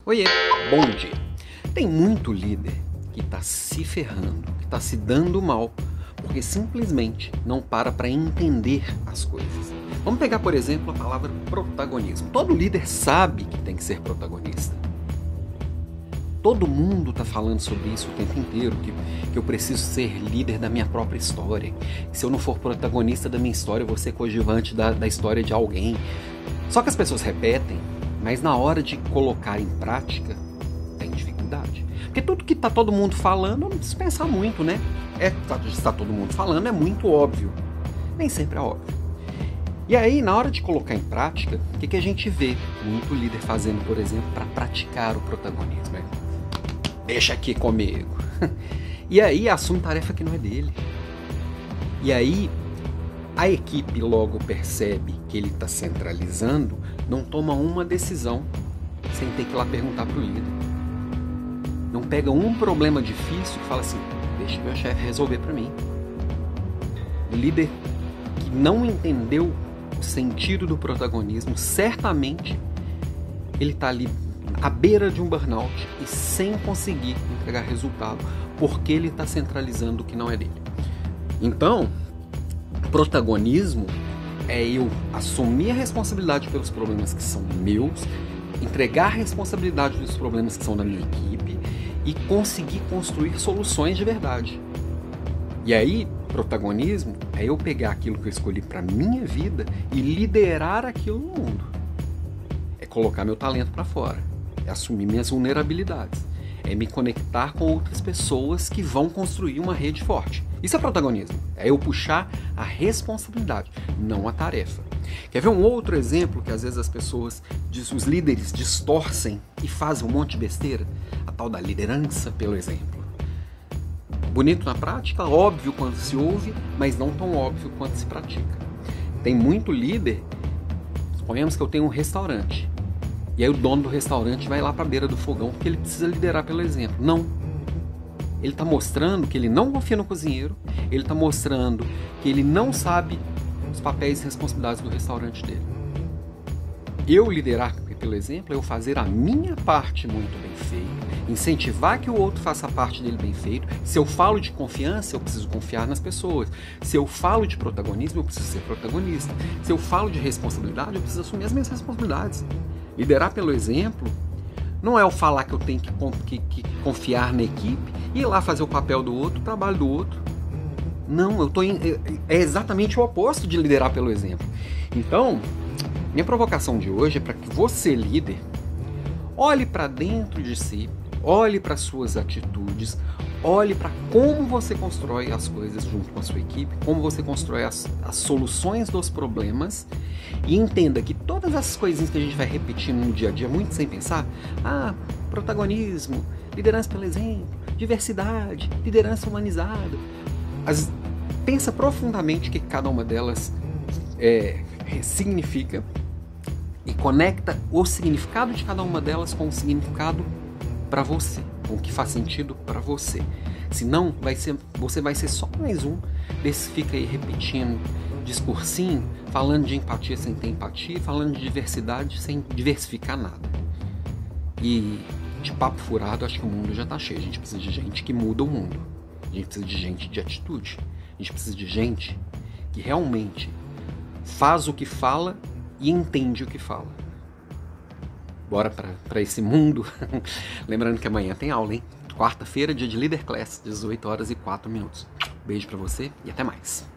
Oiê, bom dia. Tem muito líder que está se ferrando, que está se dando mal, porque simplesmente não para entender as coisas. Vamos pegar, por exemplo, a palavra protagonismo. Todo líder sabe que tem que ser protagonista. Todo mundo está falando sobre isso o tempo inteiro, que eu preciso ser líder da minha própria história. Que se eu não for protagonista da minha história, eu vou ser coadjuvante da história de alguém. Só que as pessoas repetem, mas na hora de colocar em prática, tem dificuldade. Porque tudo que está todo mundo falando, não precisa pensar muito, né? Está todo mundo falando, é muito óbvio. Nem sempre é óbvio. E aí, na hora de colocar em prática, o que a gente vê muito líder fazendo, por exemplo, para praticar o protagonismo? Deixa aqui comigo. E aí assume tarefa que não é dele. E aí a equipe logo percebe que ele está centralizando, não toma uma decisão sem ter que ir lá perguntar para o líder. Não pega um problema difícil e fala assim, deixa meu chefe resolver para mim. O líder que não entendeu o sentido do protagonismo, certamente ele está ali à beira de um burnout e sem conseguir entregar resultado, porque ele está centralizando o que não é dele. Então, protagonismo é eu assumir a responsabilidade pelos problemas que são meus, entregar a responsabilidade dos problemas que são da minha equipe e conseguir construir soluções de verdade. E aí, protagonismo é eu pegar aquilo que eu escolhi para minha vida e liderar aquilo no mundo. É colocar meu talento para fora. É assumir minhas vulnerabilidades. É me conectar com outras pessoas que vão construir uma rede forte. Isso é protagonismo. É eu puxar a responsabilidade, não a tarefa. Quer ver um outro exemplo que às vezes as pessoas, os líderes distorcem e fazem um monte de besteira? A tal da liderança pelo exemplo. Bonito na prática, óbvio quando se ouve, mas não tão óbvio quando se pratica. Tem muito líder, suponhamos que eu tenho um restaurante. E aí o dono do restaurante vai lá para a beira do fogão porque ele precisa liderar pelo exemplo. Não. Ele está mostrando que ele não confia no cozinheiro, ele está mostrando que ele não sabe os papéis e responsabilidades do restaurante dele. Eu liderar pelo exemplo é eu fazer a minha parte muito bem feita, incentivar que o outro faça a parte dele bem feito. Se eu falo de confiança, eu preciso confiar nas pessoas. Se eu falo de protagonismo, eu preciso ser protagonista. Se eu falo de responsabilidade, eu preciso assumir as minhas responsabilidades. Liderar pelo exemplo não é eu falar que eu tenho que confiar na equipe e ir lá fazer o papel do outro, o trabalho do outro. Não, é exatamente o oposto de liderar pelo exemplo. Então, minha provocação de hoje é para que você, líder, olhe para dentro de si, olhe para suas atitudes, olhe para como você constrói as coisas junto com a sua equipe, como você constrói as soluções dos problemas e entenda que todas essas coisinhas que a gente vai repetindo no dia a dia, muito sem pensar, protagonismo, liderança pelo exemplo, diversidade, liderança humanizada, pensa profundamente o que cada uma delas significa e conecta o significado de cada uma delas com o significado para você, com o que faz sentido para você. Senão, você vai ser só mais um desse fica aí repetindo discursinho, falando de empatia sem ter empatia, falando de diversidade sem diversificar nada. E de papo furado, acho que o mundo já está cheio. A gente precisa de gente que muda o mundo. A gente precisa de gente de atitude. A gente precisa de gente que realmente faz o que fala e entende o que fala. Bora para esse mundo. Lembrando que amanhã tem aula, hein? Quarta-feira, dia de Leader Class, 18 horas e 4 minutos. Beijo para você e até mais.